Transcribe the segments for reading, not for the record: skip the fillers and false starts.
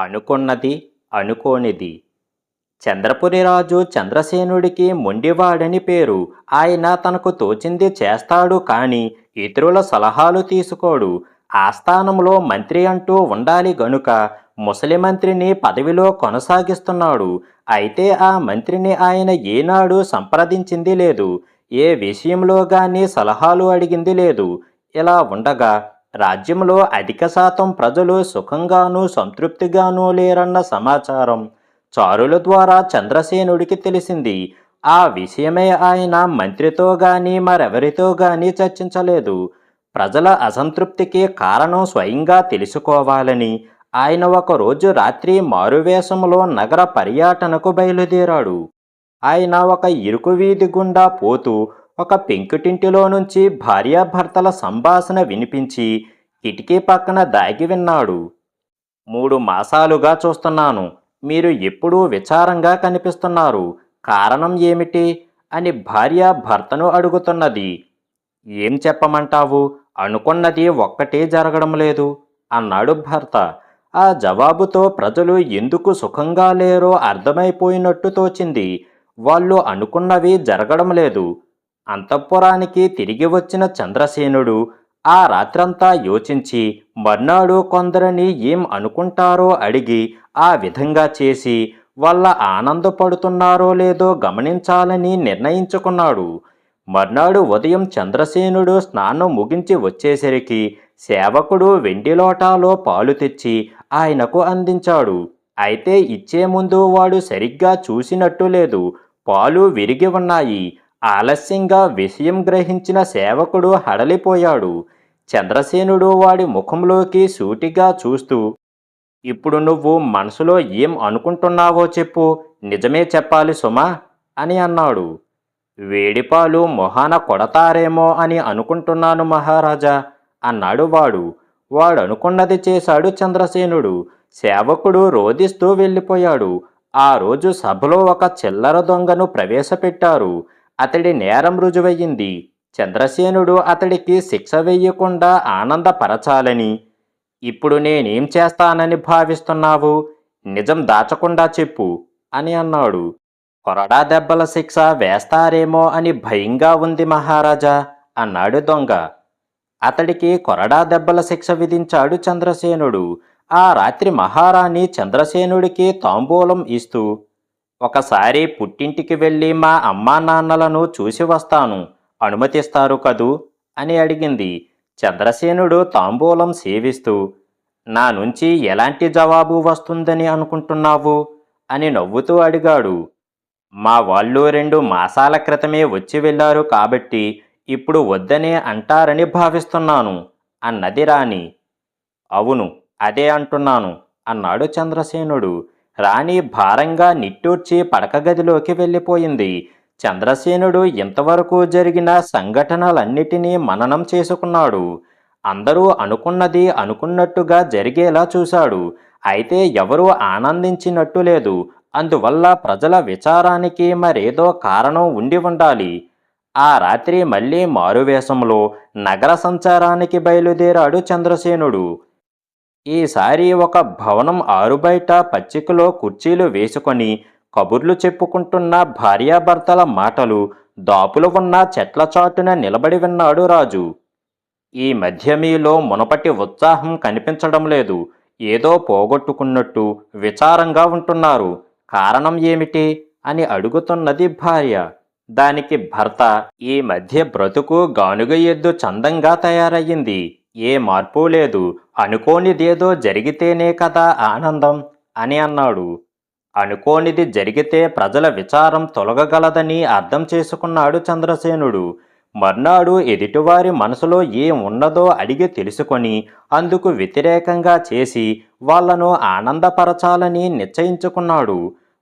అనుకున్నది అనుకోనిది. చంద్రపురి రాజు చంద్రసేనుడికి మొండివాడని పేరు. ఆయన తనకు తోచింది చేస్తాడు కాని ఇతరుల సలహాలు తీసుకోడు. ఆస్థానంలో మంత్రి అంటూ ఉండాలి గనుక ముసలి మంత్రిని పదవిలో కొనసాగిస్తున్నాడు. అయితే ఆ మంత్రిని ఆయన ఏనాడు సంప్రదించింది లేదు. ఏ విషయంలో గాని సలహాలు అడిగింది లేదు. ఇలా ఉండగా రాజ్యంలో అధిక శాతం ప్రజలు సుఖంగానూ సంతృప్తిగానూ లేరన్న సమాచారం చారుల ద్వారా చంద్రసేనుడికి తెలిసింది. ఆ విషయమై ఆయన మంత్రితో గాని మరెవరితో గాని చర్చించలేదు. ప్రజల అసంతృప్తికి కారణం స్వయంగా తెలుసుకోవాలని ఆయన ఒకరోజు రాత్రి మారువేషంలో నగర పర్యటనకు బయలుదేరాడు. ఆయన ఒక ఇరుకు వీధి గుండా పోతూ ఒక పెంకుటింటిలో నుంచి భార్యాభర్తల సంభాషణ వినిపించి కిటికీ పక్కన దాగి విన్నాడు. 3 మాసాలుగా చూస్తున్నాను. మీరు ఎప్పుడూ విచారంగా కనిపిస్తున్నారు. కారణం ఏమిటి అని భార్య భర్తను అడుగుతున్నది. ఏం చెప్పమంటావు? అనుకున్నది ఒక్కటే జరగడం లేదు అన్నాడు భర్త. ఆ జవాబుతో ప్రజలు ఎందుకు సుఖంగా లేరో అర్థమైపోయినట్టు తోచింది. వాళ్ళు అనుకున్నవి జరగడం లేదు. అంతఃపురానికి తిరిగి వచ్చిన చంద్రసేనుడు ఆ రాత్రంతా యోచించి మర్నాడు కొందరిని ఏం అనుకుంటారో అడిగి ఆ విధంగా చేసి వాళ్ళ ఆనందపడుతున్నారో లేదో గమనించాలని నిర్ణయించుకున్నాడు. మర్నాడు ఉదయం చంద్రసేనుడు స్నానం ముగించి వచ్చేసరికి సేవకుడు వెండి లోటాలో పాలు తెచ్చి ఆయనకు అందించాడు. అయితే ఇచ్చే ముందు వాడు సరిగ్గా చూసినట్టు లేదు. పాలు విరిగి ఉన్నాయి. ఆలస్యంగా విషయం గ్రహించిన సేవకుడు హడలిపోయాడు. చంద్రసేనుడు వాడి ముఖంలోకి సూటిగా చూస్తూ, ఇప్పుడు నువ్వు మనసులో ఏం అనుకుంటున్నావో చెప్పు, నిజమే చెప్పాలి సుమా అని అన్నాడు. వేడిపాలు మొహాన కొడతారేమో అని అనుకుంటున్నాను మహారాజా అన్నాడు వాడు. వాడనుకున్నది చేశాడు చంద్రసేనుడు. సేవకుడు రోదిస్తూ వెళ్ళిపోయాడు. ఆ రోజు సభలో ఒక చిల్లర దొంగను ప్రవేశపెట్టారు. అతడి నేరం రుజువయ్యింది. చంద్రసేనుడు అతడికి శిక్ష వెయ్యకుండా ఆనందపరచాలని, ఇప్పుడు నేనేం చేస్తానని భావిస్తున్నావు? నిజం దాచకుండా చెప్పు అని అన్నాడు. కొరడా దెబ్బల శిక్ష వేస్తారేమో అని భయంగా ఉంది మహారాజా అన్నాడు దొంగ. అతడికి కొరడా దెబ్బల శిక్ష విధించాడు చంద్రసేనుడు. ఆ రాత్రి మహారాణి చంద్రసేనుడికి తాంబూలం ఇస్తూ, ఒకసారి పుట్టింటికి వెళ్ళి మా అమ్మా నాన్నలను చూసి వస్తాను, అనుమతిస్తారు కదూ అని అడిగింది. చంద్రసేనుడు తాంబూలం సేవిస్తూ, నా నుంచి ఎలాంటి జవాబు వస్తుందని అనుకుంటున్నావు అని నవ్వుతూ అడిగాడు. మా వాళ్ళు 2 మాసాల క్రితమే వచ్చి వెళ్ళారు కాబట్టి ఇప్పుడు వద్దనే అంటారని భావిస్తున్నాను అన్నది రాణి. అవును, అదే అంటున్నాను అన్నాడు చంద్రసేనుడు. రాణి భారంగా నిట్టూర్చి పడకగదిలోకి వెళ్ళిపోయింది. చంద్రసేనుడు ఇంతవరకు జరిగిన సంఘటనలన్నిటినీ మననం చేసుకున్నాడు. అందరూ అనుకున్నది అనుకున్నట్టుగా జరిగేలా చూశాడు. అయితే ఎవరూ ఆనందించినట్టు లేదు. అందువల్ల ప్రజల విచారానికి మరేదో కారణం ఉండి ఉండాలి. ఆ రాత్రి మళ్ళీ మారువేషంలో నగర సంచారానికి బయలుదేరాడు చంద్రసేనుడు. ఈసారి ఒక భవనం ఆరుబయట పచ్చికలో కుర్చీలు వేసుకొని కబుర్లు చెప్పుకుంటున్న భార్యాభర్తల మాటలు దాపులు ఉన్న చెట్ల చాటున నిలబడి విన్నాడు రాజు. ఈ మధ్య మీలో మునపటి ఉత్సాహం కనిపించడం లేదు. ఏదో పోగొట్టుకున్నట్టు విచారంగా ఉంటున్నారు. కారణం ఏమిటి అని అడుగుతున్నది భార్య. దానికి భర్త, ఈ మధ్య బ్రతుకు గానుగ ఎద్దు చందంగా తయారయ్యింది. ఏ మార్పు లేదు. అనుకోనిదేదో జరిగితేనే కదా ఆనందం అని అన్నాడు. అనుకోనిది జరిగితే ప్రజల విచారం తొలగగలదని అర్థం చేసుకున్నాడు చంద్రసేనుడు. మర్నాడు ఎదుటివారి మనసులో ఏం ఉన్నదో అడిగి తెలుసుకొని అందుకు వ్యతిరేకంగా చేసి వాళ్లను ఆనందపరచాలని నిశ్చయించుకున్నాడు.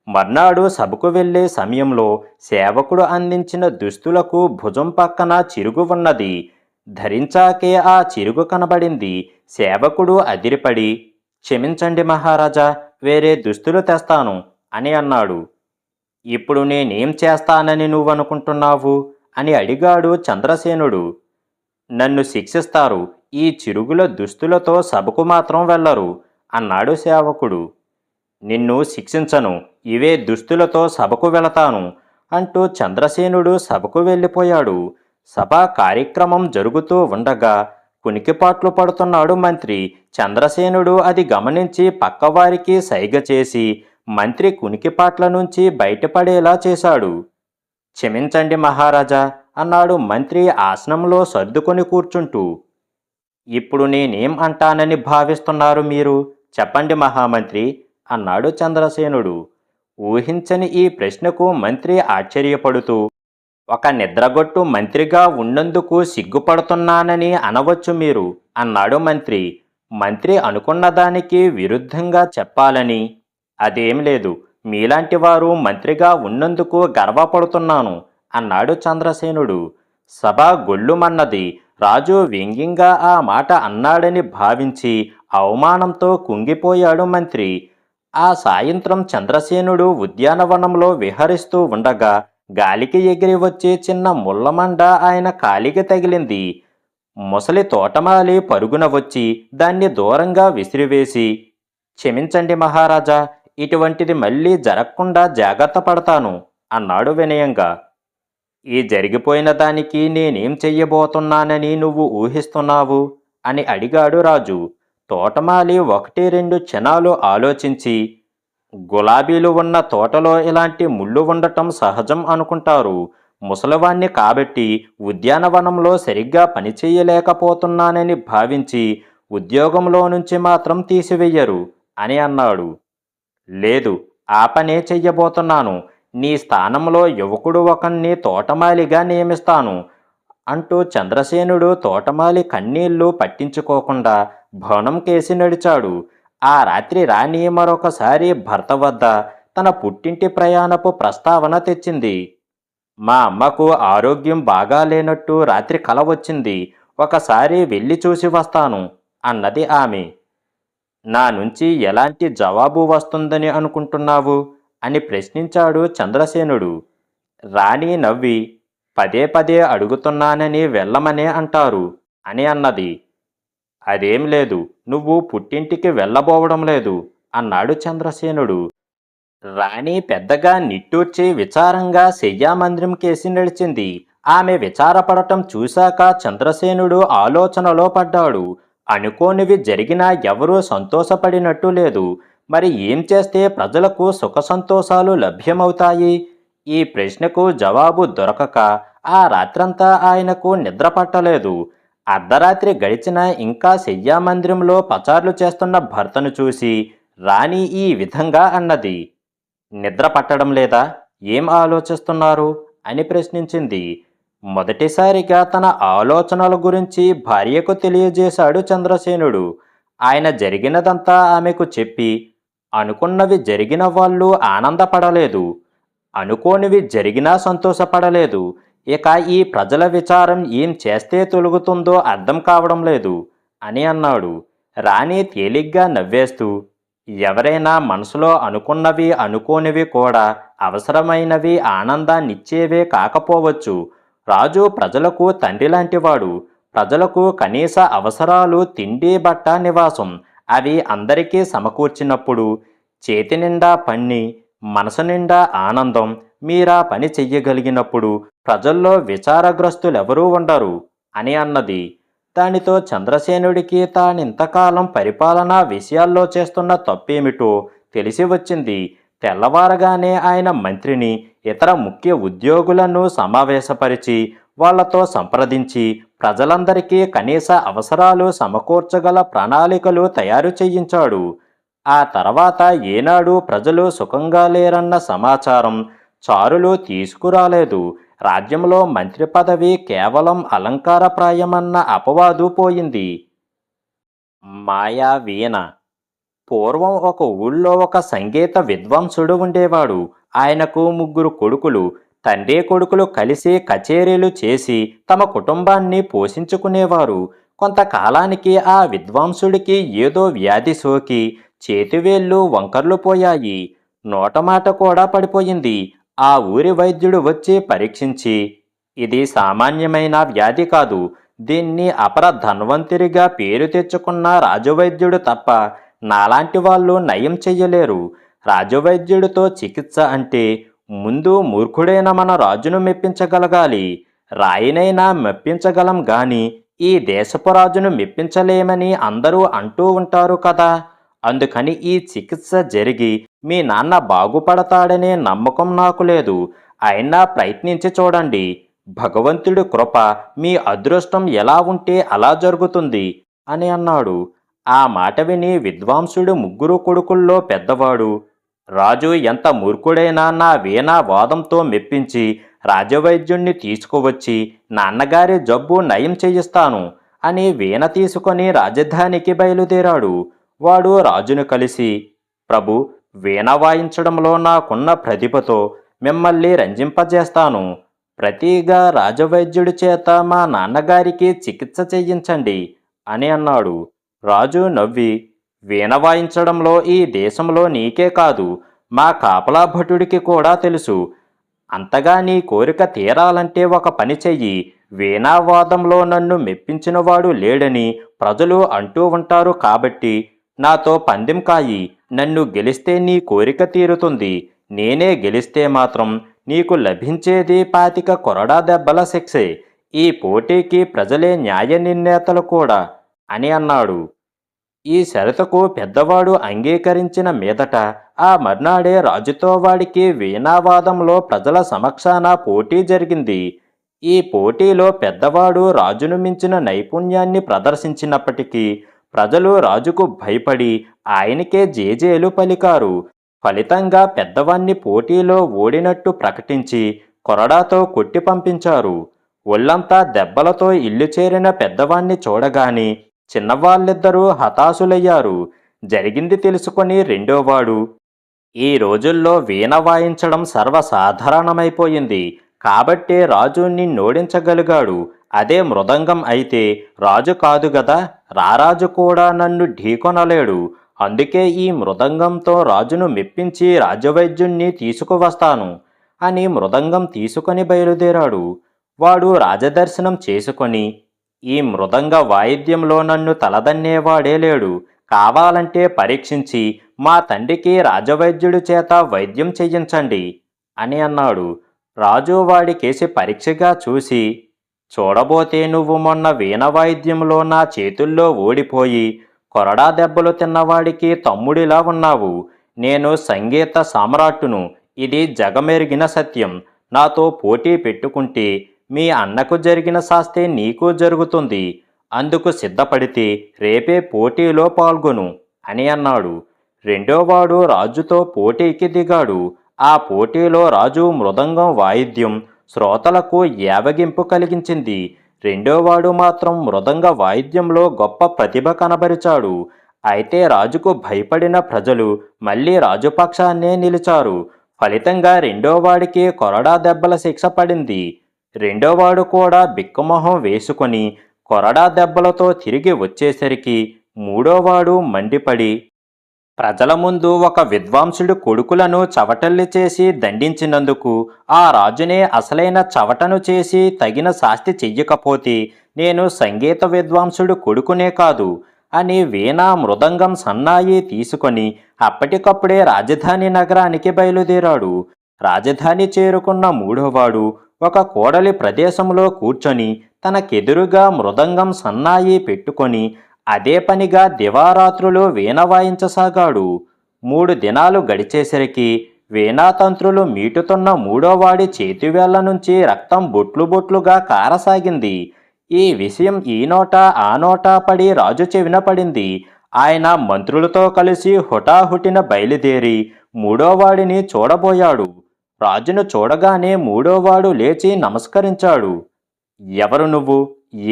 మర్నాడు సభకు వెళ్లే సమయంలో సేవకుడు అందించిన దుస్తులకు భుజం పక్కన చిరుగు ఉన్నది. ధరించాకే ఆ చిరుగు కనబడింది. సేవకుడు అదిరిపడి, క్షమించండి మహారాజా, వేరే దుస్తులు తెస్తాను అని అన్నాడు. ఇప్పుడు నేనేం చేస్తానని నువ్వనుకుంటున్నావు అని అడిగాడు చంద్రసేనుడు. నన్ను శిక్షిస్తారు. ఈ చిరుగుల దుస్తులతో సభకు మాత్రం వెళ్ళరు అన్నాడు సేవకుడు. నిన్ను శిక్షించను, ఇవే దుస్తులతో సభకు వెళతాను అంటూ చంద్రసేనుడు సభకు వెళ్ళిపోయాడు. సభా కార్యక్రమం జరుగుతూ ఉండగా కునికిపాట్లు పడుతున్నాడు మంత్రి. చంద్రసేనుడు అది గమనించి పక్కవారికి సైగ చేసి మంత్రి కునికిపాట్ల నుంచి బయటపడేలా చేశాడు. క్షమించండి మహారాజా అన్నాడు మంత్రి ఆసనంలో సర్దుకొని కూర్చుంటూ. ఇప్పుడు నేనేం అంటానని భావిస్తున్నారు మీరు? చెప్పండి మహామంత్రి అన్నాడు చంద్రసేనుడు. ఊహించని ఈ ప్రశ్నకు మంత్రి ఆశ్చర్యపడుతూ, ఒక నిద్రగొట్టు మంత్రిగా ఉన్నందుకు సిగ్గుపడుతున్నానని అనవచ్చు మీరు అన్నాడు మంత్రి. మంత్రి అనుకున్న దానికి విరుద్ధంగా చెప్పాలని, అదేం లేదు, మీలాంటి వారు మంత్రిగా ఉన్నందుకు గర్వపడుతున్నాను అన్నాడు చంద్రసేనుడు. సభ గొల్లుమన్నది. రాజు వ్యంగ్యంగా ఆ మాట అన్నాడని భావించి అవమానంతో కుంగిపోయాడు మంత్రి. ఆ సాయంత్రం చంద్రసేనుడు ఉద్యానవనంలో విహరిస్తూ ఉండగా గాలికి ఎగిరి వచ్చే చిన్న ముళ్ళమండ ఆయన కాలికి తగిలింది. ముసలి తోటమాలి పరుగున వచ్చి దాన్ని దూరంగా విసిరివేసి, క్షమించండి మహారాజా, ఇటువంటిది మళ్ళీ జరగకుండా జాగ్రత్త పడతాను అన్నాడు వినయంగా. ఈ జరిగిపోయిన దానికి నేనేం చెయ్యబోతున్నానని నువ్వు ఊహిస్తున్నావు అని అడిగాడు రాజు. తోటమాలి 1-2 క్షణాలు ఆలోచించి, గులాబీలు ఉన్న తోటలో ఇలాంటి ముళ్ళు ఉండటం సహజం అనుకుంటారు. ముసలివాణ్ణి కాబట్టి ఉద్యానవనంలో సరిగ్గా పనిచేయలేకపోతున్నానని భావించి ఉద్యోగంలో నుంచి మాత్రం తీసివెయ్యరు అని అన్నాడు. లేదు, ఆ పనే చెయ్యబోతున్నాను. నీ స్థానంలో యువకుడు ఒకణ్ణి తోటమాలిగా నియమిస్తాను అంటూ చంద్రసేనుడు తోటమాలి కన్నీళ్లు పట్టించుకోకుండా భవనం కేసి నడిచాడు. ఆ రాత్రి రాణి మరొకసారి భర్త వద్ద తన పుట్టింటి ప్రయాణపు ప్రస్తావన తెచ్చింది. మా అమ్మకు ఆరోగ్యం బాగా లేనట్టు రాత్రి కల వచ్చింది. ఒకసారి వెళ్ళి చూసి వస్తాను అన్నది ఆమె. నా నుంచి ఎలాంటి జవాబు వస్తుందని అనుకుంటున్నావు అని ప్రశ్నించాడు చంద్రసేనుడు. రాణి నవ్వి, పదే పదే అడుగుతున్నానని వెళ్ళమనే అంటారు అని అన్నది. అదేం లేదు, నువ్వు పుట్టింటికి వెళ్ళబోవడం లేదు అన్నాడు చంద్రసేనుడు. రాణి పెద్దగా నిట్టూర్చి విచారంగా శయ్యామందిరం కేసి నడిచింది. ఆమె విచారపడటం చూశాక చంద్రసేనుడు ఆలోచనలో పడ్డాడు. అనుకోనివి జరిగినా ఎవరూ సంతోషపడినట్టు లేదు. మరి ఏం చేస్తే ప్రజలకు సుఖ సంతోషాలు లభ్యమవుతాయి? ఈ ప్రశ్నకు జవాబు దొరకక ఆ రాత్రంతా ఆయనకు నిద్ర పట్టలేదు. అర్ధరాత్రి గడిచినా ఇంకా శయ్యామందిరంలో పచార్లు చేస్తున్న భర్తను చూసి రాణి ఈ విధంగా అన్నది. నిద్ర పట్టడం లేదా? ఏం ఆలోచిస్తున్నారు అని ప్రశ్నించింది. మొదటిసారిగా తన ఆలోచనల గురించి భార్యకు తెలియజేశాడు చంద్రసేనుడు. ఆయన జరిగినదంతా ఆమెకు చెప్పి, అనుకున్నవి జరిగిన వాళ్ళు ఆనందపడలేదు, అనుకోనివి జరిగినా సంతోషపడలేదు. ఇక ఈ ప్రజల విచారం ఏం చేస్తే తొలుగుతుందో అర్థం కావడం లేదు అని అన్నాడు. రాణి తేలిగ్గా నవ్వేస్తూ, ఎవరైనా మనసులో అనుకున్నవి అనుకోనివి కూడా అవసరమైనవి ఆనందాన్నిచ్చేవే కాకపోవచ్చు. రాజు ప్రజలకు తండ్రి లాంటివాడు. ప్రజలకు కనీస అవసరాలు తిండి, బట్ట, నివాసం అవి అందరికీ సమకూర్చినప్పుడు చేతి నిండా పన్ని, మనసు నిండా ఆనందం మీరా పని చెయ్యగలిగినప్పుడు ప్రజల్లో విచారగ్రస్తులెవరూ ఉండరు అని అన్నది. దానితో చంద్రసేనుడికి తానింతకాలం పరిపాలనా విషయాల్లో చేస్తున్న తప్పేమిటో తెలిసి వచ్చింది. తెల్లవారగానే ఆయన మంత్రిని, ఇతర ముఖ్య ఉద్యోగులను సమావేశపరిచి వాళ్లతో సంప్రదించి ప్రజలందరికీ కనీస అవసరాలు సమకూర్చగల ప్రణాళికలు తయారు చేయించాడు. ఆ తర్వాత ఏనాడు ప్రజలు సుఖంగా లేరన్న సమాచారం చారులు తీసుకురాలేదు. రాజ్యంలో మంత్రి పదవి కేవలం అలంకారప్రాయమన్న అపవాదు పోయింది. మాయా వీణ. పూర్వం ఒక ఊళ్ళో ఒక సంగీత విద్వాంసుడు ఉండేవాడు. ఆయనకు 3 కొడుకులు. తండ్రి కొడుకులు కలిసి కచేరీలు చేసి తమ కుటుంబాన్ని పోషించుకునేవారు. కొంతకాలానికి ఆ విద్వాంసుడికి ఏదో వ్యాధి సోకి చేతివేళ్లు వంకర్లు పోయాయి. నోటమాట కూడా పడిపోయింది. ఆ ఊరి వైద్యుడు వచ్చి పరీక్షించి, ఇది సామాన్యమైన వ్యాధి కాదు, దీన్ని అపర ధన్వంతరిగా పేరు తెచ్చుకున్న రాజవైద్యుడు తప్ప నాలాంటి వాళ్ళు నయం చెయ్యలేరు. రాజవైద్యుడితో చికిత్స అంటే ముందు మూర్ఖుడైన మన రాజును మెప్పించగలగాలి. రాయినైనా మెప్పించగలం గాని ఈ దేశపు రాజును మెప్పించలేమని అందరూ అంటూ ఉంటారు కదా. అందుకని ఈ చికిత్స జరిగి మీ నాన్న బాగుపడతాడనే నమ్మకం నాకు లేదు. అయినా ప్రయత్నించి చూడండి. భగవంతుడి కృప, మీ అదృష్టం ఎలా ఉంటే అలా జరుగుతుంది అని అన్నాడు. ఆ మాట విని విద్వాంసుడు ముగ్గురు కొడుకుల్లో పెద్దవాడు, రాజు ఎంత మూర్ఖుడైనా నా వీణా వాదంతో మెప్పించి రాజవైద్యుణ్ణి తీసుకువచ్చి నాన్నగారి జబ్బు నయం చేయిస్తాను అని వీణ తీసుకొని రాజధానికి బయలుదేరాడు. వాడు రాజును కలిసి, ప్రభు, వీణ వాయించడంలో నాకున్న ప్రతిభతో మిమ్మల్ని రంజింపజేస్తాను. ప్రతిగా రాజవైద్యుడి చేత మా నాన్నగారికి చికిత్స చేయించండి అని అన్నాడు. రాజు నవ్వి, వీణ వాయించడంలో ఈ దేశంలో నీకే కాదు, మా కాపలా భటుడికి కూడా తెలుసు. అంతగా నీ కోరిక తీరాలంటే ఒక పని చెయ్యి. వీణావాదంలో నన్ను మెప్పించినవాడు లేడని ప్రజలు అంటూ ఉంటారు కాబట్టి నాతో పందెం కాయి. నన్ను గెలిస్తే నీ కోరిక తీరుతుంది. నేనే గెలిస్తే మాత్రం నీకు లభించేది 25 కొరడా దెబ్బల శిక్షే. ఈ పోటీకి ప్రజలే న్యాయ నిర్ణేతలు కూడా అని అన్నాడు. ఈ షరతుకు పెద్దవాడు అంగీకరించిన మీదట ఆ మర్నాడే రాజుతో వాడికి వీణావాదంలో ప్రజల సమక్షాన పోటీ జరిగింది. ఈ పోటీలో పెద్దవాడు రాజును మించిన నైపుణ్యాన్ని ప్రదర్శించినప్పటికీ ప్రజలు రాజుకు భయపడి ఆయనకే జేజేలు పలికారు. ఫలితంగా పెద్దవాణ్ణి పోటీలో ఓడినట్టు ప్రకటించి కొరడాతో కొట్టి పంపించారు. ఒళ్లంతా దెబ్బలతో ఇల్లు చేరిన పెద్దవాణ్ణి చూడగాని చిన్నవాళ్ళిద్దరూ హతాశులయ్యారు. జరిగింది తెలుసుకొని రెండోవాడు, ఈ రోజుల్లో వీణ వాయించడం సర్వసాధారణమైపోయింది కాబట్టే రాజు నిన్నోడించగలిగాడు. అదే మృదంగం అయితే రాజు కాదు గదా, రారాజు కూడా నన్ను ఢీకొనలేడు. అందుకే ఈ మృదంగంతో రాజును మెప్పించి రాజవైద్యుణ్ణి తీసుకువస్తాను అని మృదంగం తీసుకొని బయలుదేరాడు. వాడు రాజదర్శనం చేసుకొని, ఈ మృదంగ వాయిద్యంలో నన్ను తలదన్నేవాడే లేడు. కావాలంటే పరీక్షించి మా తండ్రికి రాజవైద్యుడి చేత వైద్యం చెయ్యించండి అని అన్నాడు. రాజు వాడి కేసి పరీక్షగా చూసి, చూడబోతే నువ్వు మొన్న వీణ వాయిద్యంలో నా చేతుల్లో ఓడిపోయి కొరడా దెబ్బలు తిన్నవాడికి తమ్ముడిలా ఉన్నావు. నేను సంగీత సామ్రాట్టును, ఇది జగమెరిగిన సత్యం. నాతో పోటీ పెట్టుకుంటే మీ అన్నకు జరిగిన శాస్తే నీకు జరుగుతుంది. అందుకు సిద్ధపడితే రేపే పోటీలో పాల్గొను అని అన్నాడు. రెండోవాడు రాజుతో పోటీకి దిగాడు. ఆ పోటీలో రాజు మృదంగం వాయిద్యం శ్రోతలకు యావగింపు కలిగించింది. రెండోవాడు మాత్రం మృదంగ వాయిద్యంలో గొప్ప ప్రతిభ కనబరిచాడు. అయితే రాజుకు భయపడిన ప్రజలు మళ్ళీ రాజుపక్షాన్నే నిలిచారు. ఫలితంగా రెండోవాడికి కొరడా దెబ్బల శిక్ష పడింది. రెండోవాడు కూడా బిక్కమొహం వేసుకొని కొరడా దెబ్బలతో తిరిగి వచ్చేసరికి మూడోవాడు మండిపడి, ప్రజల ముందు ఒక విద్వాంసుడు కొడుకులను చవటల్లి చేసి దండించినందుకు ఆ రాజునే అసలైన చవటను చేసి తగిన శాస్తి చెయ్యకపోతే నేను సంగీత విద్వాంసుడు కొడుకునే కాదు అని వీణా మృదంగం సన్నాయి తీసుకొని అప్పటికప్పుడే రాజధాని నగరానికి బయలుదేరాడు. రాజధాని చేరుకున్న మూడోవాడు ఒక కూడలి ప్రదేశంలో కూర్చొని తనకెదురుగా మృదంగం సన్నాయి పెట్టుకొని అదే పనిగా దివారాత్రులు వీణ వాయించసాగాడు. 3 దినాలు గడిచేసరికి వీణాతంత్రులు మీటుతున్న మూడోవాడి చేతివేళ్ల నుంచి రక్తం బొట్లు బొట్లుగా కారసాగింది. ఈ విషయం ఈ నోట ఆ నోటా పడి రాజు చెవిన పడింది. ఆయన మంత్రులతో కలిసి హుటాహుటిన బయలుదేరి మూడోవాడిని చూడబోయాడు. రాజును చూడగానే మూడోవాడు లేచి నమస్కరించాడు. ఎవరు నువ్వు?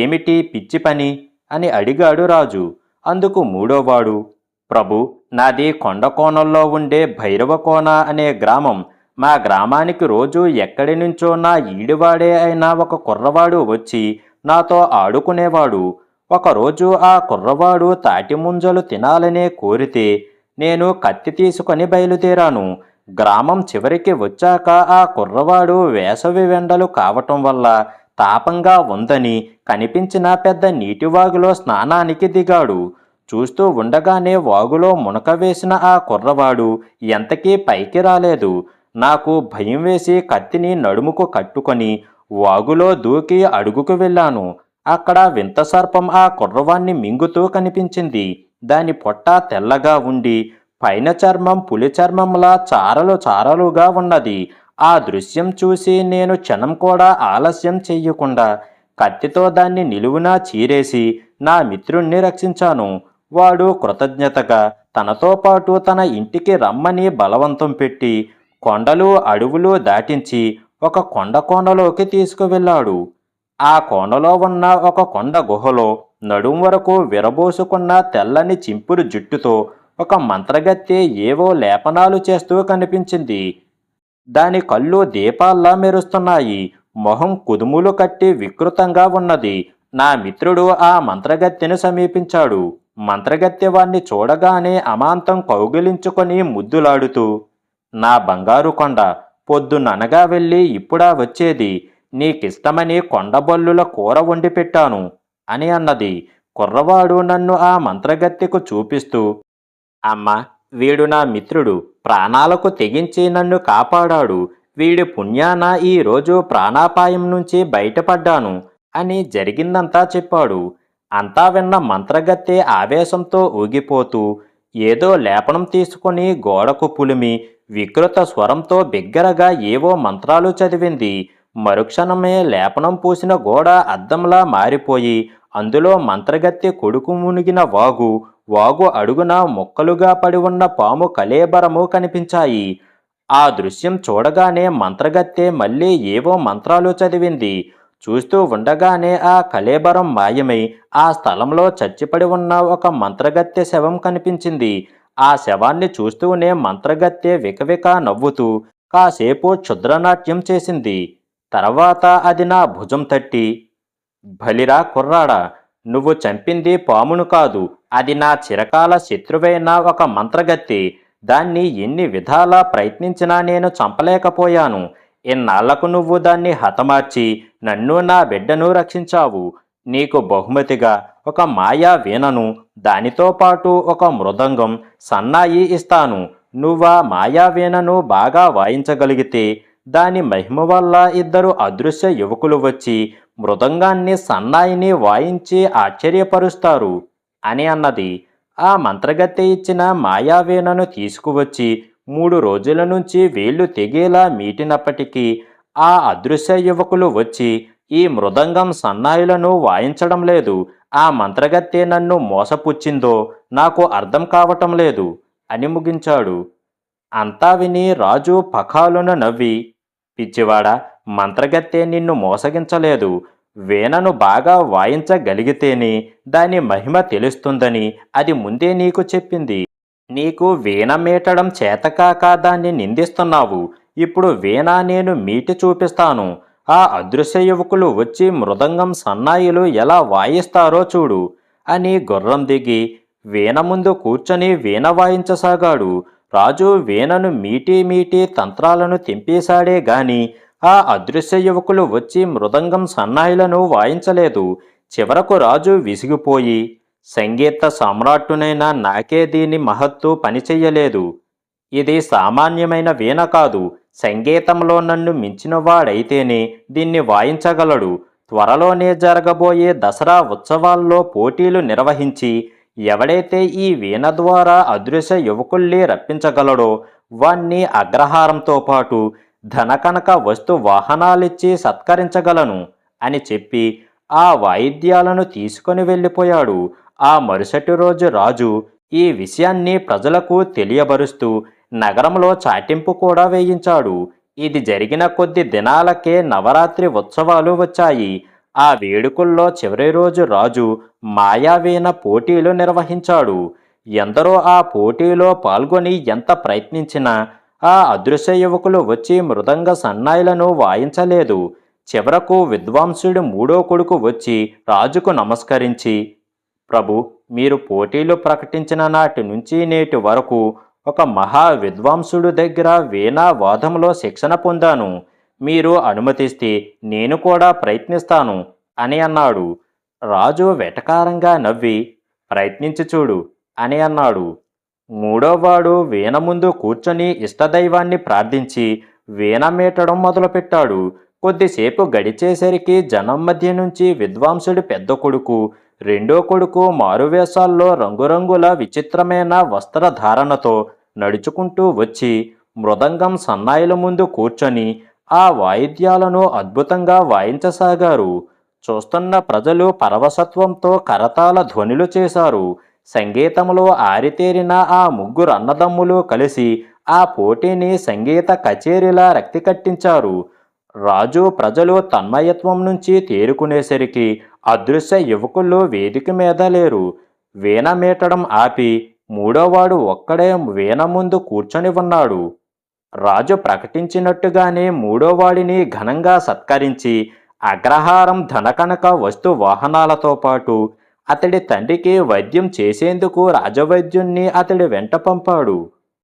ఏమిటి పిచ్చి పని అని అడిగాడు రాజు. అందుకు మూడోవాడు, ప్రభు, నాది కొండకోణంలో ఉండే భైరవకోన అనే గ్రామం. మా గ్రామానికి రోజు ఎక్కడి నుంచో నా ఈడివాడే అయిన ఒక కుర్రవాడు వచ్చి నాతో ఆడుకునేవాడు. ఒకరోజు ఆ కుర్రవాడు తాటి ముంజలు తినాలనే కోరితే నేను కత్తి తీసుకొని బయలుదేరాను. గ్రామం చివరికి వచ్చాక ఆ కుర్రవాడు వేసవి వెండలు కావటం వల్ల తాపంగా ఉందని కనిపించిన పెద్ద నీటివాగులో స్నానానికి దిగాడు. చూస్తూ ఉండగానే వాగులో మునక వేసిన ఆ కుర్రవాడు ఎంతకీ పైకి రాలేదు. నాకు భయం వేసి కత్తిని నడుముకు కట్టుకొని వాగులో దూకి అడుగుకు వెళ్ళాను. అక్కడ వింత సర్పం ఆ కుర్రవాణ్ణి మింగుతూ కనిపించింది. దాని పొట్ట తెల్లగా ఉండి పైన చర్మం పులి చర్మంలా చారలు చారలుగా ఉన్నది. ఆ దృశ్యం చూసి నేను క్షణం కూడా ఆలస్యం చెయ్యకుండా కత్తితో దాన్ని నిలువునా చీరేసి నా మిత్రుణ్ణి రక్షించాను. వాడు కృతజ్ఞతగా తనతో పాటు తన ఇంటికి రమ్మని బలవంతం పెట్టి కొండలు అడవులు దాటించి ఒక కొండ కోనలోకి తీసుకువెళ్ళాడు. ఆ కోనలో ఉన్న ఒక కొండ గుహలో నడుం వరకు విరబోసుకున్న తెల్లని చింపురు జుట్టుతో ఒక మంత్రగత్తె ఏవో లేపనాలు చేస్తూ కనిపించింది. దాని కళ్ళు దీపాల్లా మెరుస్తున్నాయి. మొహం కుదుములు కట్టి వికృతంగా ఉన్నది. నా మిత్రుడు ఆ మంత్రగత్తెను సమీపించాడు. మంత్రగత్తె వాణ్ణి చూడగానే అమాంతం కౌగిలించుకొని ముద్దులాడుతూ, నా బంగారు కొండ, పొద్దుననగా వెళ్ళి ఇప్పుడా వచ్చేది? నీకిష్టమని కొండబొల్లుల కూర వండి పెట్టాను అని అన్నది. కుర్రవాడు నన్ను ఆ మంత్రగత్తెకు చూపిస్తూ, అమ్మ, వీడు నా మిత్రుడు. ప్రాణాలకు తెగించి నన్ను కాపాడాడు. వీడి పుణ్యాన ఈరోజు ప్రాణాపాయం నుంచి బయటపడ్డాను అని జరిగిందంతా చెప్పాడు. అంతా విన్న మంత్రగత్తె ఆవేశంతో ఊగిపోతూ ఏదో లేపనం తీసుకుని గోడకు పులిమి వికృత స్వరంతో బిగ్గరగా ఏవో మంత్రాలు చదివింది. మరుక్షణమే లేపనం పూసిన గోడ అద్దంలా మారిపోయి అందులో మంత్రగత్తె కొడుకు మునిగిన వాగు అడుగున మొక్కలుగా పడి ఉన్న పాము కళేబరము కనిపించాయి. ఆ దృశ్యం చూడగానే మంత్రగత్తె మళ్ళీ ఏవో మంత్రాలు చదివింది. చూస్తూ ఉండగానే ఆ కళేబరం మాయమై ఆ స్థలంలో చచ్చిపడి ఉన్న ఒక మంత్రగత్తె శవం కనిపించింది. ఆ శవాన్ని చూస్తూనే మంత్రగత్తె వికవిక నవ్వుతూ కాసేపు క్షుద్రనాట్యం చేసింది. తర్వాత అది నా భుజం తట్టి, బలిరా కుర్రాడా, నువ్వు చంపింది పామును కాదు, అది నా చిరకాల శత్రువైన ఒక మంత్రగత్తె. దాన్ని ఎన్ని విధాలా ప్రయత్నించినా నేను చంపలేకపోయాను. ఇన్నాళ్లకు నువ్వు దాన్ని హతమార్చి నన్ను నా బిడ్డను రక్షించావు. నీకు బహుమతిగా ఒక మాయా వీణను, దానితో పాటు ఒక మృదంగం, సన్నాయి ఇస్తాను. నువ్వా మాయా వీణను బాగా వాయించగలిగితే దాని మహిమ వల్ల ఇద్దరు అదృశ్య యువకులు వచ్చి మృదంగాన్ని సన్నాయిని వాయించి ఆశ్చర్యపరుస్తారు అని అన్నది. ఆ మంత్రగత్తె ఇచ్చిన మాయావీణను తీసుకువచ్చి 3 రోజుల నుంచి వేళ్లు తెగేలా మీటినప్పటికీ ఆ అదృశ్య యువకులు వచ్చి ఈ మృదంగం సన్నాయులను వాయించడం లేదు. ఆ మంత్రగత్తె నన్ను మోసపుచ్చిందో నాకు అర్థం కావటం లేదు అని ముగించాడు. అంతా విని రాజు పఖాలున నవ్వి, పిచ్చివాడా, మంత్రగత్తె నిన్ను మోసగించలేదు. వీణను బాగా వాయించగలిగితేనే దాని మహిమ తెలుస్తుందని అది ముందే నీకు చెప్పింది. నీకు వీణ మీటడం చేతకాక దాన్ని నిందిస్తున్నావు. ఇప్పుడు వీణ నేను మీటి చూపిస్తాను. ఆ అదృశ్య యువకులు వచ్చి మృదంగం సన్నాయిలు ఎలా వాయిస్తారో చూడు అని గుర్రం దిగి వీణ ముందు కూర్చొని వీణ వాయించసాగాడు. రాజు వీణను మీటి మీటి తంత్రాలను తెంపేశాడే గాని ఆ అదృశ్య యువకులు వచ్చి మృదంగం సన్నాయిలను వాయించలేదు. చివరకు రాజు విసిగిపోయి, సంగీత సమ్రాట్టునైన నాకే దీని మహత్తు పనిచెయ్యలేదు. ఇది సామాన్యమైన వీణ కాదు. సంగీతంలో నన్ను మించినవాడైతేనే దీన్ని వాయించగలడు. త్వరలోనే జరగబోయే దసరా ఉత్సవాల్లో పోటీలు నిర్వహించి ఎవడైతే ఈ వీణ ద్వారా అదృశ్య యువకుల్ని రప్పించగలడో వాణ్ణి అగ్రహారంతో పాటు ధనకనక వస్తు వాహనాలిచ్చి సత్కరించగలను అని చెప్పి ఆ వాయిద్యాలను తీసుకొని వెళ్ళిపోయాడు. ఆ మరుసటి రోజు రాజు ఈ విషయాన్ని ప్రజలకు తెలియబరుస్తూ నగరంలో చాటింపు కూడా వేయించాడు. ఇది జరిగిన కొద్ది దినాలకే నవరాత్రి ఉత్సవాలు వచ్చాయి. ఆ వేడుకల్లో చివరి రోజు రాజు మాయావీణ పోటీలు నిర్వహించాడు. ఎందరో ఆ పోటీలో పాల్గొని ఎంత ప్రయత్నించినా ఆ అదృశ్య యువకులు వచ్చి మృదంగ సన్నాయిలను వాయించలేదు. చివరకు విద్వాంసుడి 3వ కొడుకు వచ్చి రాజుకు నమస్కరించి, ప్రభు, మీరు పోటీలు ప్రకటించిన నాటి నుంచి నేటి వరకు ఒక మహా విద్వాంసుడు దగ్గర వీణా వాదంలో శిక్షణ పొందాను. మీరు అనుమతిస్తే నేను కూడా ప్రయత్నిస్తాను అని అన్నాడు. రాజు వెటకారంగా నవ్వి, ప్రయత్నించి చూడు అని అన్నాడు. మూడోవాడు వీణ ముందు కూర్చొని ఇష్టదైవాన్ని ప్రార్థించి వీణ మీటడం మొదలుపెట్టాడు. కొద్దిసేపు గడిచేసరికి జనం మధ్య నుంచి విద్వాంసుడి పెద్ద కొడుకు, రెండో కొడుకు మారువేషాల్లో రంగురంగుల విచిత్రమైన వస్త్రధారణతో నడుచుకుంటూ వచ్చి మృదంగం సన్నాయిల ముందు కూర్చొని ఆ వాయిద్యాలను అద్భుతంగా వాయించసాగారు. చూస్తున్న ప్రజలు పరవశత్వంతో కరతాళ ధ్వనులు చేశారు. సంగీతంలో ఆరితేరిన ఆ ముగ్గురు అన్నదమ్ములు కలిసి ఆ పోటీని సంగీత కచేరీలా రక్తికట్టించారు. రాజు ప్రజలు తన్మయత్వం నుంచి తేరుకునేసరికి అదృశ్య యువకులు వేదిక మీద లేరు. వీణ మీటడం ఆపి మూడోవాడు ఒక్కడే వీణ ముందు కూర్చొని ఉన్నాడు. రాజు ప్రకటించినట్టుగానే మూడోవాడిని ఘనంగా సత్కరించి అగ్రహారం ధనకనక వస్తు వాహనాలతో పాటు అతడి తండ్రికి వైద్యం చేసేందుకు రాజవైద్యుణ్ణి అతడి వెంట పంపాడు.